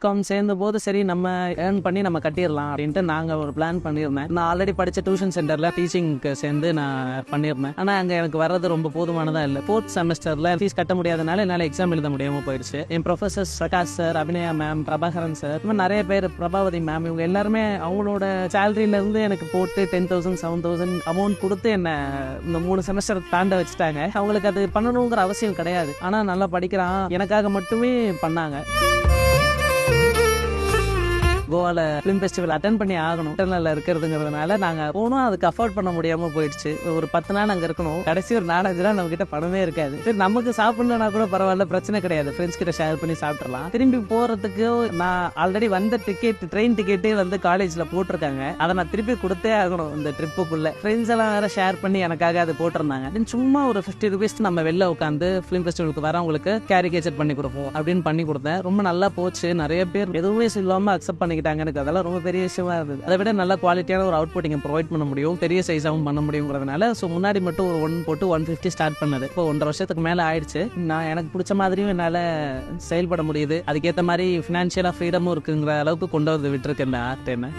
BCom சேர்ந்த போது சரி நம்ம ஏர்ன் பண்ணி நம்ம கட்டிடலாம் அப்படின்ட்டு நாங்கள் ஒரு பிளான் பண்ணியிருந்தேன். நான் ஆல்ரெடி படித்த டியூஷன் சென்டரில் டீச்சிங்க்கு சேர்ந்து நான் பண்ணியிருந்தேன். ஆனால் அங்கே எனக்கு வர்றது ரொம்ப போதுமானதாக இல்லை. 4th செமஸ்டரில் ஃபீஸ் கட்ட முடியாதனால என்னால் எக்ஸாம் எழுத முடியாமல் போயிடுச்சு. என் professors Prakash sir, Abhinaya ma'am, Prabhakaran sir, இந்த மாதிரி நிறைய பேர், பிரபாவதி மேம், இவங்க எல்லாருமே அவங்களோட சேலரியிலேருந்து எனக்கு போட்டு 10,000 7,000 அமௌண்ட் கொடுத்து என்ன இந்த 3 செமஸ்டர் தாண்ட வச்சுட்டாங்க. அவங்களுக்கு அது பண்ணணுங்கிற அவசியம் கிடையாது. ஆனால் நல்லா படிக்கிறான் எனக்காக மட்டுமே பண்ணாங்க. கோவால ஃபிலிம் ஃபெஸ்டிவல் அட்டன் பண்ணி ஆகணும், இன்டர்னல்ல இருக்கிறதுங்கிறதுனால நாங்கள் போனோம். அதுக்கு அஃபோர்ட் பண்ண முடியாமல் போயிடுச்சு. ஒரு 10 நாள் அங்கே இருக்கணும். கடைசி ஒரு 4-5 நாள் நம்ம கிட்ட பணமே இருக்காது. சரி, நமக்கு சாப்பிடலன்னா கூட பரவாயில்ல, பிரச்சனை கிடையாது, ஃப்ரெண்ட்ஸ் கிட்ட ஷேர் பண்ணி சாப்பிட்றலாம். திரும்பி போகிறதுக்கு நான் ஆல்ரெடி வந்த டிக்கெட், ட்ரெயின் டிக்கெட்டே வந்து காலேஜில் போட்டிருக்காங்க. அதை நான் திருப்பி கொடுத்தே ஆகணும் இந்த ட்ரிப்புக்குள்ள. ஃப்ரெண்ட்ஸ் எல்லாம் வேற ஷேர் பண்ணி எனக்காக அது போட்டிருந்தாங்க. சும்மா ஒரு 50 rupees நம்ம வெளில உட்காந்து ஃபிலிம் ஃபெஸ்டிவலுக்கு வரவங்களுக்கு கேரிகேச்சர் பண்ணி கொடுப்போம் அப்படின்னு பண்ணி கொடுத்தேன். ரொம்ப நல்லா போச்சு. நிறைய பேர் எதுவுமே இல்லாமல் அக்செப்ட் பண்ணி எனக்கு அதெல்லாம் ரொம்ப பெரிய விஷயமா இருந்தது. அதை விட நல்ல குவாலிட்டியான ஒரு அவுட்புட் இங்கே ப்ரொவைட் பண்ண முடியும், பெரிய சைஸாகவும் பண்ண முடியுங்கிறதுனால ஸோ முன்னாடி மட்டும் ஒரு 1 போட்டு 150 ஸ்டார்ட் பண்ணது. இப்போ 1.5 வருஷத்துக்கு மேலே ஆயிடுச்சு. நான் எனக்கு பிடிச்ச மாதிரியும் என்னால் செயல்பட முடியுது. அதுக்கேற்ற மாதிரி ஃபினான்ஷியலாக ஃப்ரீடமும் இருக்குங்கிற அளவுக்கு கொண்டு வந்து விட்டுருக்கேன் இந்த ஆர்ட். என்ன